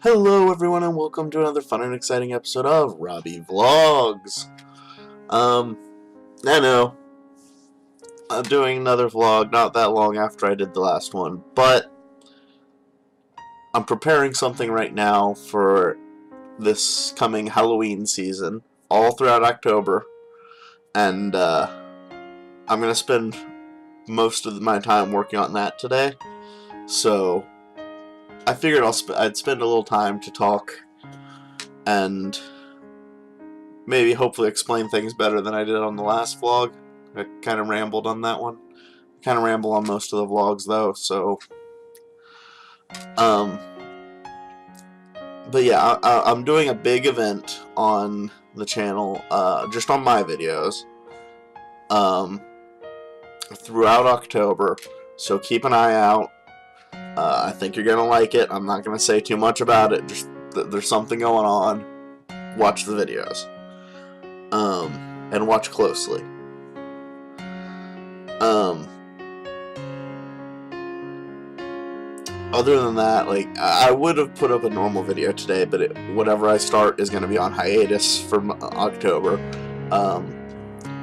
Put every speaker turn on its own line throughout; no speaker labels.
Hello everyone and welcome to another fun and exciting episode of Robbie Vlogs. I know, I'm doing another vlog not that long after I did the last one, but I'm preparing something right now for this coming Halloween season, all throughout October, and I'm going to spend most of my time working on that today, so I figured I'd spend a little time to talk and maybe hopefully explain things better than I did on the last vlog. I kind of rambled on that one. I kind of ramble on most of the vlogs though, so but yeah, I'm doing a big event on the channel, just on my videos, throughout October, so keep an eye out. I think you're gonna like it. I'm not gonna say too much about it, just there's something going on. Watch the videos. And watch closely. Other than that, like, I would have put up a normal video today, but whatever I start is going to be on hiatus for October.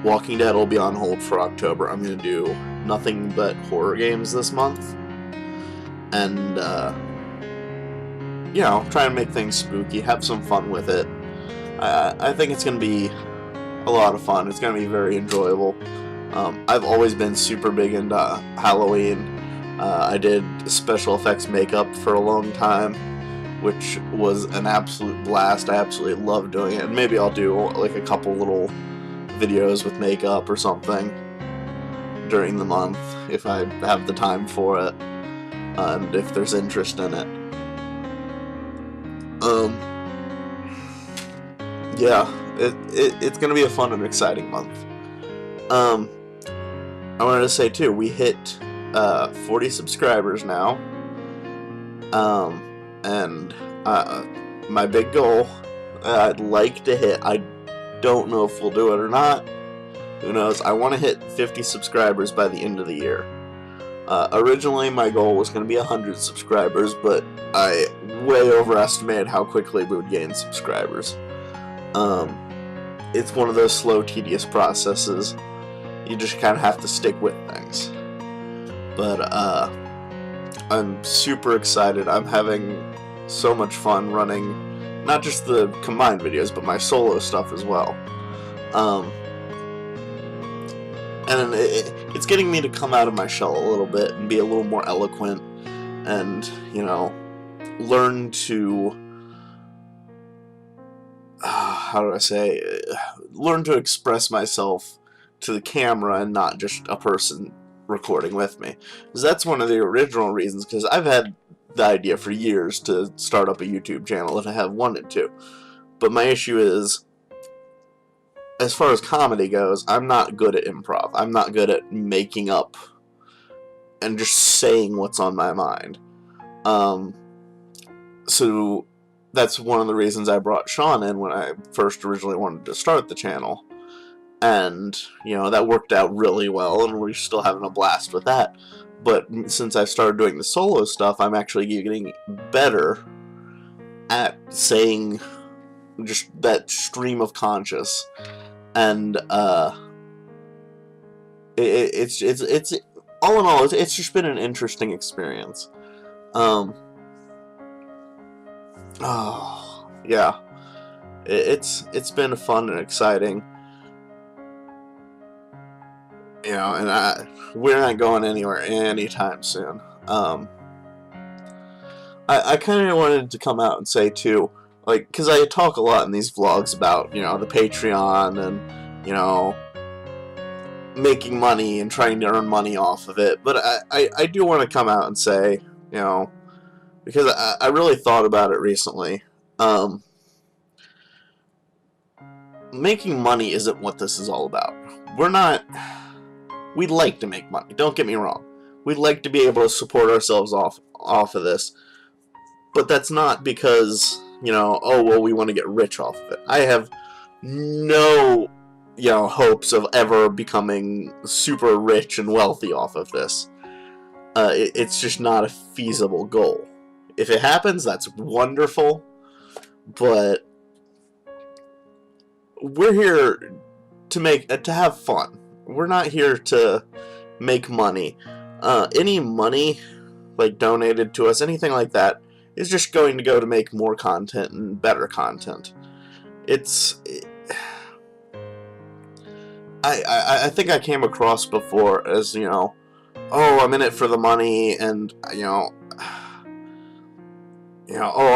Walking Dead will be on hold for October. I'm going to do nothing but horror games this month. And, you know, try and make things spooky, have some fun with it. I think it's going to be a lot of fun. It's going to be very enjoyable. I've always been super big into Halloween. I did special effects makeup for a long time, which was an absolute blast. I absolutely love doing it. And maybe I'll do like a couple little videos with makeup or something during the month if I have the time for it, and if there's interest in it. Yeah, it's gonna be a fun and exciting month. I wanted to say too, we hit 40 subscribers now, and my big goal, I'd like to hit, I don't know if we'll do it or not, who knows, I want to hit 50 subscribers by the end of the year. Originally my goal was going to be 100 subscribers, but I way overestimated how quickly we would gain subscribers. It's one of those slow, tedious processes. You just kind of have to stick with things. But I'm super excited. I'm having so much fun running not just the combined videos, but my solo stuff as well. And it's getting me to come out of my shell a little bit and be a little more eloquent and, you know, learn to, how do I say, learn to express myself to the camera and not just a person recording with me. Because that's one of the original reasons, because I've had the idea for years to start up a YouTube channel if I have wanted to. But my issue is, as far as comedy goes, I'm not good at improv. I'm not good at making up and just saying what's on my mind. So that's one of the reasons I brought Sean in when I first originally wanted to start the channel. And, you know, that worked out really well, and we're still having a blast with that. But since I started doing the solo stuff, I'm actually getting better at saying just that stream of conscious. And, it's all in all, it's just been an interesting experience. Oh, yeah. It's been fun and exciting. You know, and we're not going anywhere anytime soon. I kind of wanted to come out and say too, like, because I talk a lot in these vlogs about, you know, the Patreon and, you know, making money and trying to earn money off of it. But I do want to come out and say, you know, because I really thought about it recently. Making money isn't what this is all about. We'd like to make money, don't get me wrong. We'd like to be able to support ourselves off of this. But that's not because, you know, oh, well, we want to get rich off of it. I have no, you know, hopes of ever becoming super rich and wealthy off of this. It's just not a feasible goal. if it happens, that's wonderful, but we're here to have fun. We're not here to make money. Any money, like, donated to us, anything like that, is just going to go to make more content and better content. I think I came across before as, oh, I'm in it for the money, and, oh,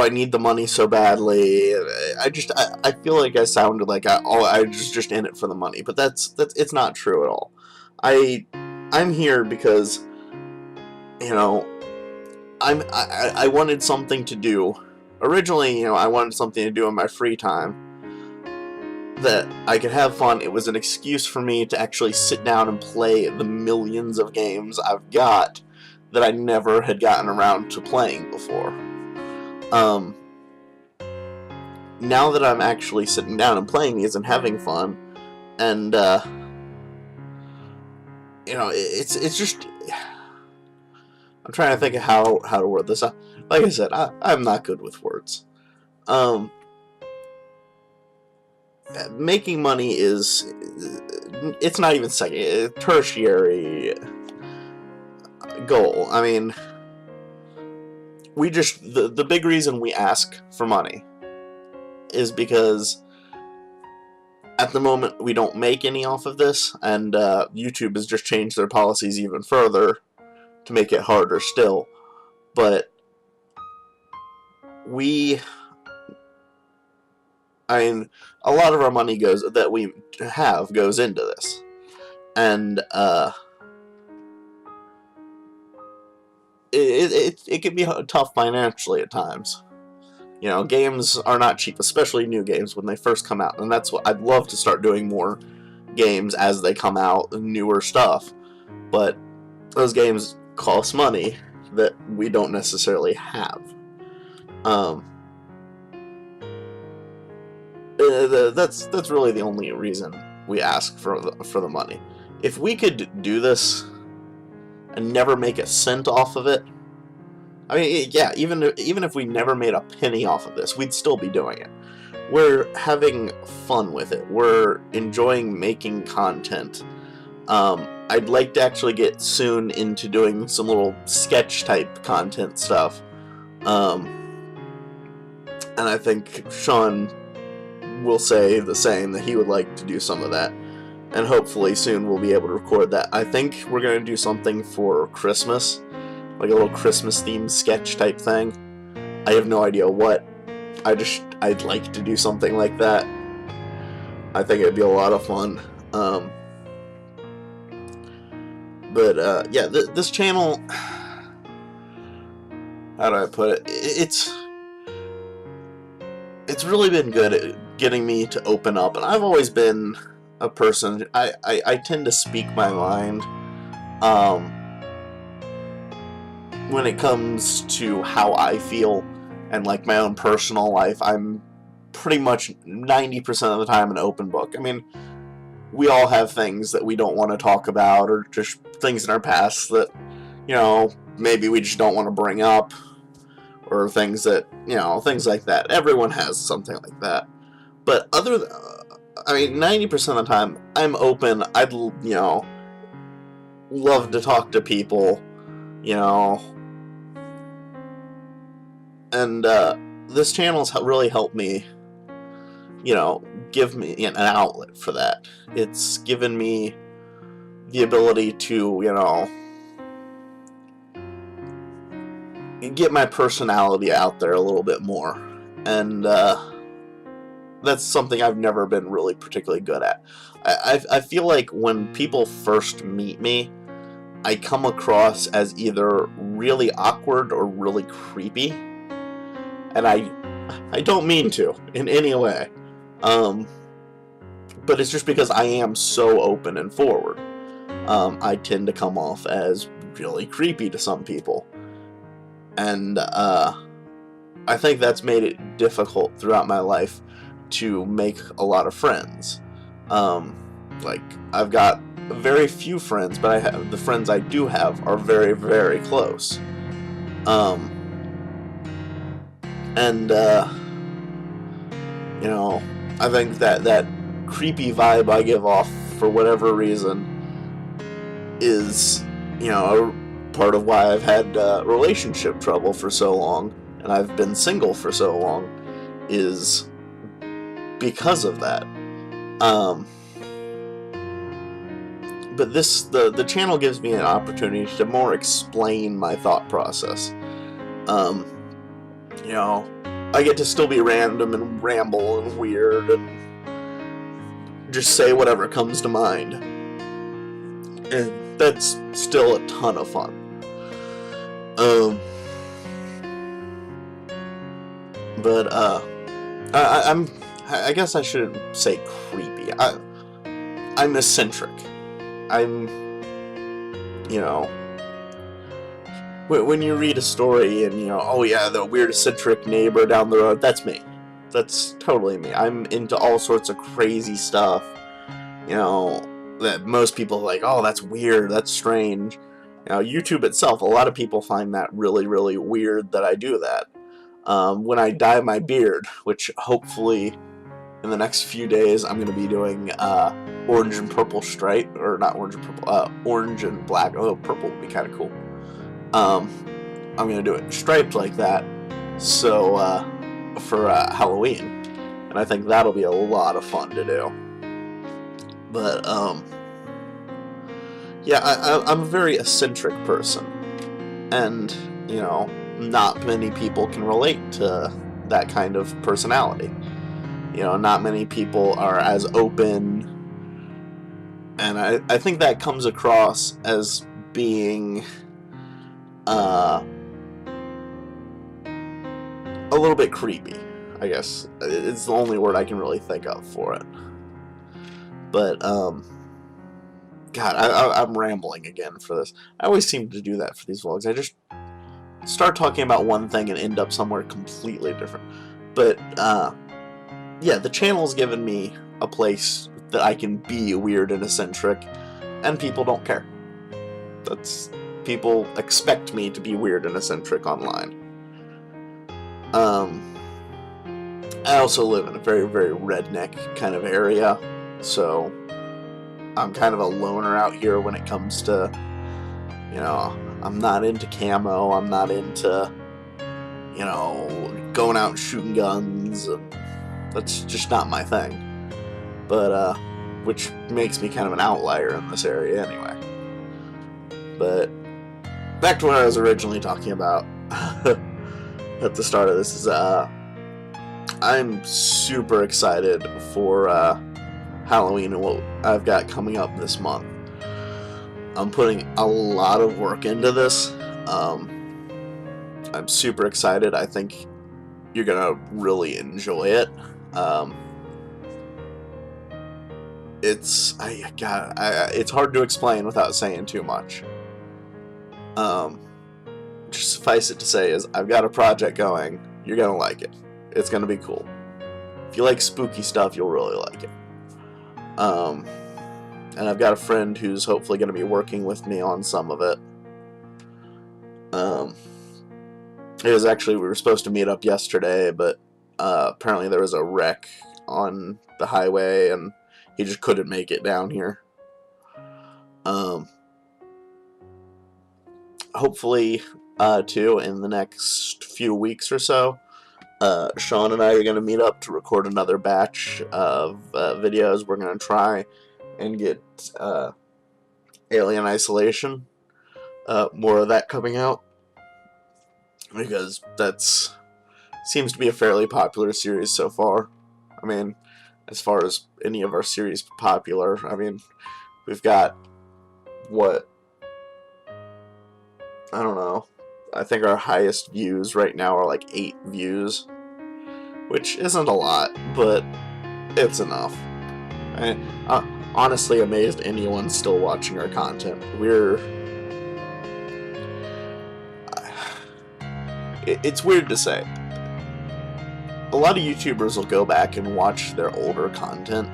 I need the money so badly. I feel like I sounded like I was just in it for the money, but that's it's not true at all. I'm here because, I wanted something to do. Originally, I wanted something to do in my free time that I could have fun. It was an excuse for me to actually sit down and play the millions of games I've got that I never had gotten around to playing before. Now that I'm actually sitting down and playing these and having fun, and it's just, I'm trying to think of how to word this. Like I said, I'm not good with words. Making money it's not even tertiary goal. I mean, the big reason we ask for money is because at the moment we don't make any off of this, and YouTube has just changed their policies even further to make it harder still. But a lot of our money goes into this, and it can be tough financially at times. Games are not cheap, especially new games when they first come out, and that's what I'd love to start doing, more games as they come out, newer stuff, but those games cost money that we don't necessarily have. That's really the only reason we ask for the money. If we could do this and never make a cent off of it, I mean, yeah, even if we never made a penny off of this, we'd still be doing it. We're having fun with it. We're enjoying making content. I'd like to actually get soon into doing some little sketch-type content stuff. And I think Sean will say the same, that he would like to do some of that. And hopefully soon we'll be able to record that. I think we're going to do something for Christmas, like a little Christmas-themed sketch-type thing. I have no idea what. I'd like to do something like that. I think it'd be a lot of fun. But yeah, this channel, how do I put it? It's really been good at getting me to open up, and I've always been a person, I tend to speak my mind when it comes to how I feel and like my own personal life. I'm pretty much 90% of the time an open book. I mean, we all have things that we don't want to talk about, or just things in our past that, maybe we just don't want to bring up, or things that, things like that. Everyone has something like that. But 90% of the time, I'm open. I'd, love to talk to people, and this channel's really helped me, give me an outlet for that. It's given me the ability to, get my personality out there a little bit more, and that's something I've never been really particularly good at. I feel like when people first meet me, I come across as either really awkward or really creepy, and I don't mean to in any way, but it's just because I am so open and forward. I tend to come off as really creepy to some people, and I think that's made it difficult throughout my life to make a lot of friends. Like, I've got very few friends, but the friends I do have are very, very close. And, you know, I think that creepy vibe I give off, for whatever reason, is, you know, a part of why I've had relationship trouble for so long, and I've been single for so long, is because of that. But the channel gives me an opportunity to more explain my thought process. You know, I get to still be random and ramble and weird and just say whatever comes to mind. And that's still a ton of fun. But I guess I shouldn't say creepy. I'm eccentric. I'm, you know, when you read a story and, you know, oh yeah, the weird eccentric neighbor down the road, that's me. That's totally me. I'm into all sorts of crazy stuff, you know, that most people are like, oh, that's weird, that's strange. You know, YouTube itself, a lot of people find that really, really weird that I do that. When I dye my beard, which hopefully in the next few days I'm going to be doing orange and purple stripe, or not orange and purple, orange and black. Oh, purple would be kind of cool. I'm going to do it striped like that, so for Halloween, and I think that'll be a lot of fun to do. But yeah, I'm a very eccentric person, and, you know, not many people can relate to that kind of personality. You know, not many people are as open, and I think that comes across as being a little bit creepy, I guess. It's the only word I can really think of for it. But, God, I'm rambling again for this. I always seem to do that for these vlogs. I just start talking about one thing and end up somewhere completely different. But, yeah, the channel's given me a place that I can be weird and eccentric, and people don't care. People expect me to be weird and eccentric online. I also live in a very, very redneck kind of area, so I'm kind of a loner out here when it comes to, you know, I'm not into camo, I'm not into, you know, going out and shooting guns, and that's just not my thing. But, which makes me kind of an outlier in this area anyway. But, back to what I was originally talking about at the start of this is, I'm super excited for, Halloween and what I've got coming up this month. I'm putting a lot of work into this. I'm super excited. I think you're gonna really enjoy it. It's hard to explain without saying too much. Just suffice it to say is I've got a project going. You're gonna like it. It's gonna be cool. If you like spooky stuff, you'll really like it. And I've got a friend who's hopefully going to be working with me on some of it. It was actually, we were supposed to meet up yesterday, but apparently there was a wreck on the highway, and he just couldn't make it down here. Hopefully, too, in the next few weeks or so, Sean and I are going to meet up to record another batch of videos. We're going to try and get Alien Isolation, more of that coming out, because that's seems to be a fairly popular series so far. I mean, as far as any of our series popular, I mean, we've got, what, I don't know, I think our highest views right now are like 8 views, which isn't a lot, but it's enough. I'm honestly amazed anyone's still watching our content. It's weird to say. A lot of YouTubers will go back and watch their older content,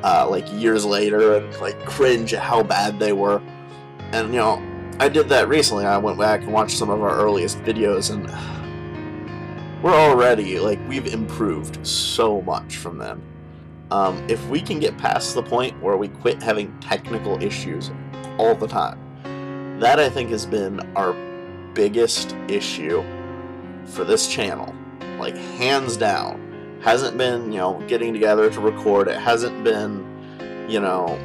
like years later, and like cringe at how bad they were. And, you know, I did that recently. I went back and watched some of our earliest videos, and we're already, like, we've improved so much from then. If we can get past the point where we quit having technical issues all the time, that I think has been our biggest issue for this channel, like, hands down. Hasn't been, you know, getting together to record. It hasn't been, you know,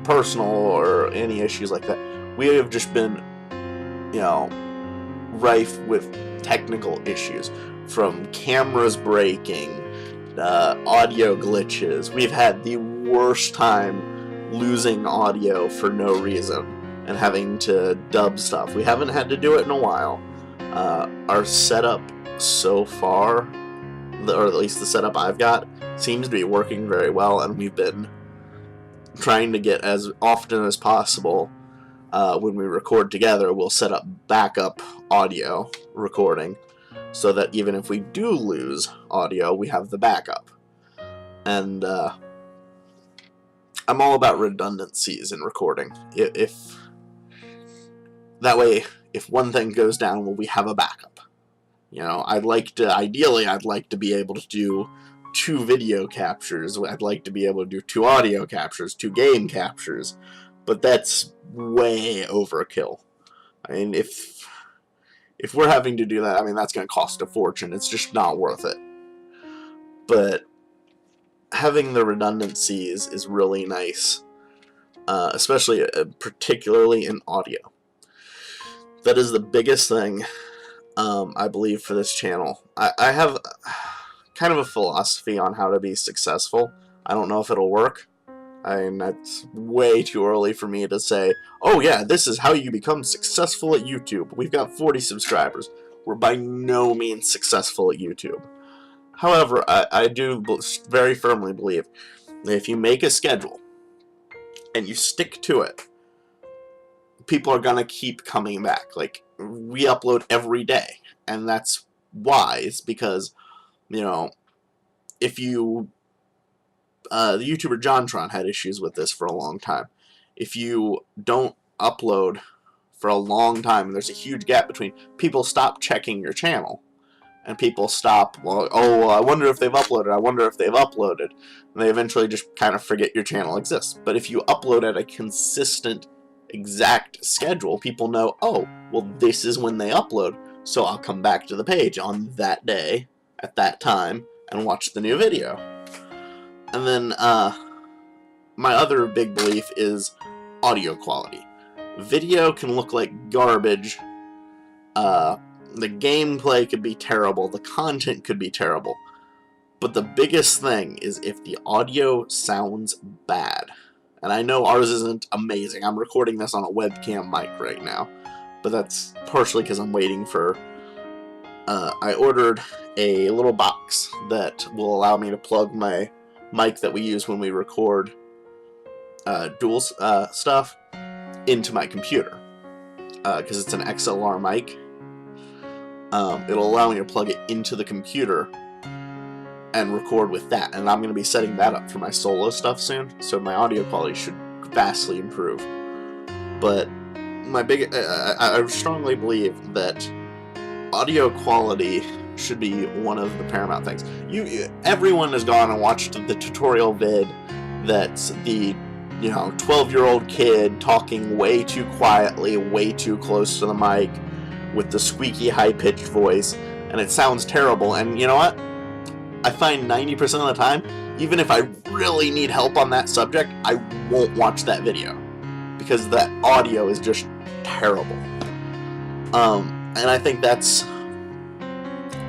personal or any issues like that. We have just been, you know, rife with technical issues, from cameras breaking, audio glitches. We've had the worst time losing audio for no reason and having to dub stuff. We haven't had to do it in a while. Our setup so far, or at least the setup I've got, seems to be working very well, and we've been trying to get, as often as possible, when we record together, we'll set up backup audio recording so that even if we do lose audio, we have the backup. And I'm all about redundancies in recording. If that way, if one thing goes down, well, we have a backup. You know, ideally, I'd like to be able to do 2 video captures. I'd like to be able to do 2 audio captures, 2 game captures, but that's way overkill. I mean, if we're having to do that, I mean, that's going to cost a fortune. It's just not worth it. But having the redundancies is really nice, especially particularly in audio. That is the biggest thing, I believe, for this channel. I have kind of a philosophy on how to be successful. I don't know if it'll work. I mean, that's way too early for me to say, oh yeah, this is how you become successful at YouTube. We've got 40 subscribers. We're by no means successful at YouTube. However, I do very firmly believe that if you make a schedule and you stick to it, people are going to keep coming back. Like, we upload every day, and that's wise because, you know, if you... the YouTuber JonTron had issues with this for a long time. If you don't upload for a long time, and there's a huge gap between, people stop checking your channel. And people stop, well, I wonder if they've uploaded, I wonder if they've uploaded. And they eventually just kind of forget your channel exists. But if you upload at a consistent, exact schedule, people know, oh, well, this is when they upload, so I'll come back to the page on that day, at that time, and watch the new video. And then, my other big belief is audio quality. Video can look like garbage, the gameplay could be terrible, the content could be terrible, but the biggest thing is if the audio sounds bad. And I know ours isn't amazing. I'm recording this on a webcam mic right now, but that's partially because I'm waiting for... I ordered a little box that will allow me to plug my mic that we use when we record dual stuff into my computer, because it's an XLR mic. It'll allow me to plug it into the computer and record with that, and I'm going to be setting that up for my solo stuff soon, so my audio quality should vastly improve. But my I strongly believe that audio quality should be one of the paramount things. Everyone has gone and watched the tutorial vid that's the 12-year-old kid talking way too quietly, way too close to the mic, with the squeaky, high-pitched voice, and it sounds terrible. And you know what? I find 90% of the time, even if I really need help on that subject, I won't watch that video, because that audio is just terrible. And I think that's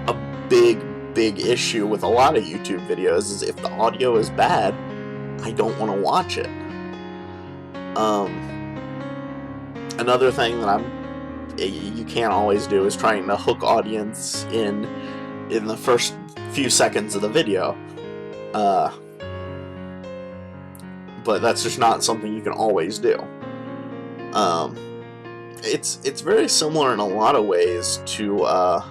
a big issue with a lot of YouTube videos, is if the audio is bad, I don't want to watch it. Another thing that you can't always do is trying to hook audience in the first few seconds of the video. But that's just not something you can always do. It's very similar in a lot of ways to a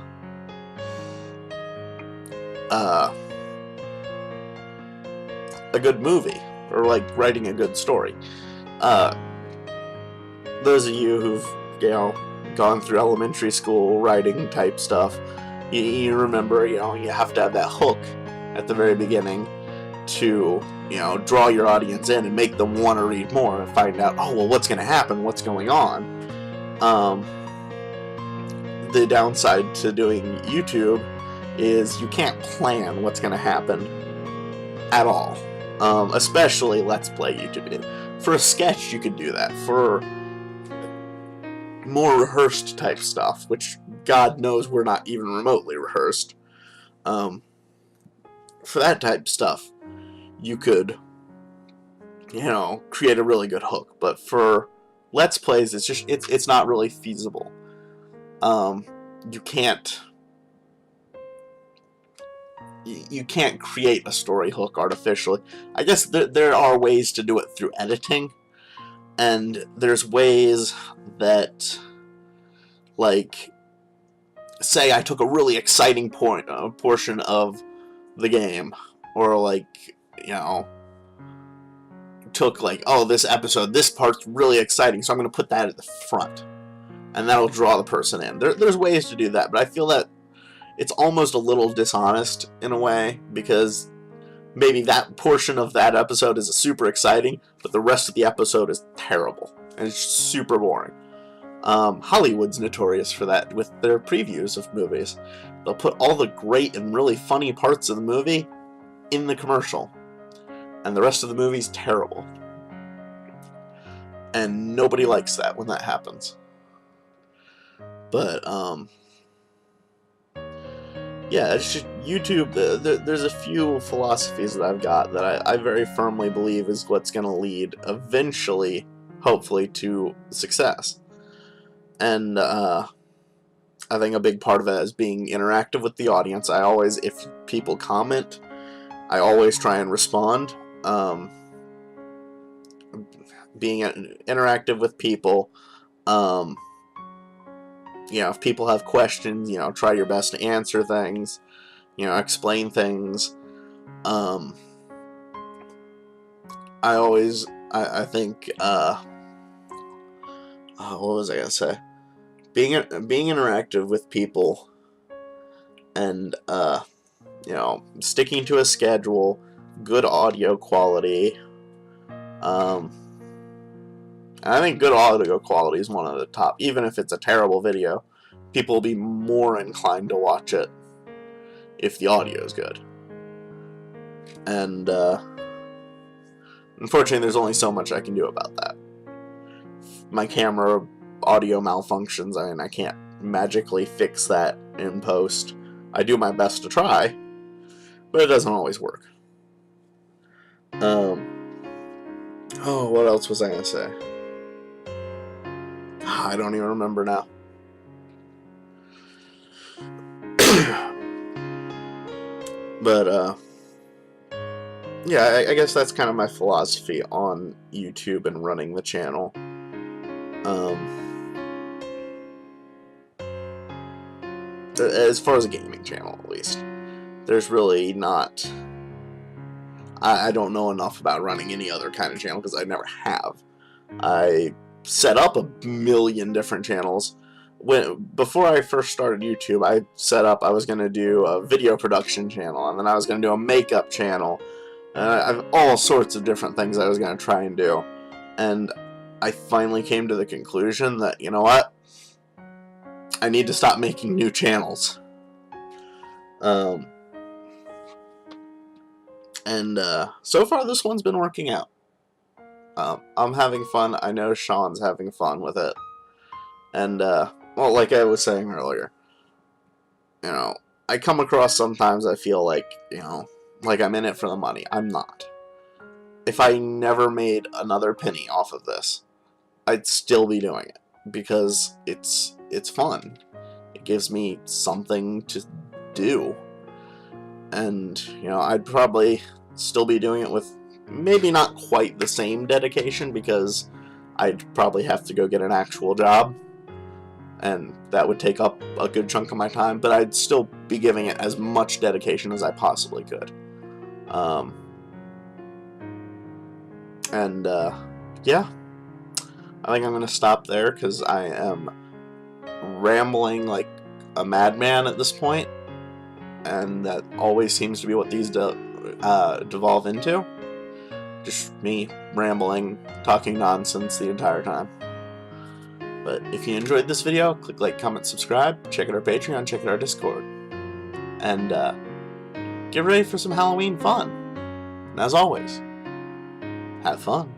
good movie, or like writing a good story. Those of you who've gone through elementary school writing type stuff, you remember, you have to have that hook at the very beginning to, draw your audience in and make them want to read more and find out, oh, well, what's going to happen, what's going on. The downside to doing YouTube is you can't plan what's going to happen at all, especially Let's Play YouTube. For a sketch, you could do that. For more rehearsed type stuff, which God knows we're not even remotely rehearsed, for that type of stuff, you could, create a really good hook. But for Let's Plays, it's not really feasible. You can't create a story hook artificially. I guess there are ways to do it through editing, and there's ways that, like, say I took a really exciting portion of the game, or like, took like, oh, this episode, this part's really exciting, so I'm going to put that at the front, and that'll draw the person in. There's ways to do that, but I feel that it's almost a little dishonest in a way, because maybe that portion of that episode is super exciting, but the rest of the episode is terrible, and it's super boring. Hollywood's notorious for that with their previews of movies. They'll put all the great and really funny parts of the movie in the commercial, and the rest of the movie's terrible. And nobody likes that when that happens. But, yeah, it's just YouTube. There's a few philosophies that I've got that I very firmly believe is what's going to lead eventually, hopefully, to success. And I think a big part of it is being interactive with the audience. If people comment, I always try and respond. Being interactive with people. If people have questions, try your best to answer things, explain things. I think, what was I gonna say? Being interactive with people, and, sticking to a schedule, good audio quality. I think good audio quality is one of the top. Even if it's a terrible video, people will be more inclined to watch it if the audio is good. And, unfortunately, there's only so much I can do about that. My camera audio malfunctions, I can't magically fix that in post. I do my best to try, but it doesn't always work. Oh, what else was I gonna say? I don't even remember now. But, yeah, I guess that's kind of my philosophy on YouTube and running the channel. As far as a gaming channel, at least. There's really not... I don't know enough about running any other kind of channel, because I never have. I set up a million different channels. Before I first started YouTube, I was going to do a video production channel, and then I was going to do a makeup channel. I have all sorts of different things I was going to try and do. And I finally came to the conclusion that, you know what? I need to stop making new channels. So far this one's been working out. I'm having fun. I know Sean's having fun with it. And, well, like I was saying earlier, I come across sometimes I feel like, like I'm in it for the money. I'm not. If I never made another penny off of this, I'd still be doing it, because it's fun. It gives me something to do. And, I'd probably still be doing it with maybe not quite the same dedication, because I'd probably have to go get an actual job, and that would take up a good chunk of my time, but I'd still be giving it as much dedication as I possibly could. Yeah, I think I'm going to stop there, because I am rambling like a madman at this point, and that always seems to be what these devolve into. Just me rambling, talking nonsense the entire time. But if you enjoyed this video, click like, comment, subscribe, check out our Patreon, check out our Discord, and get ready for some Halloween fun. And as always, have fun.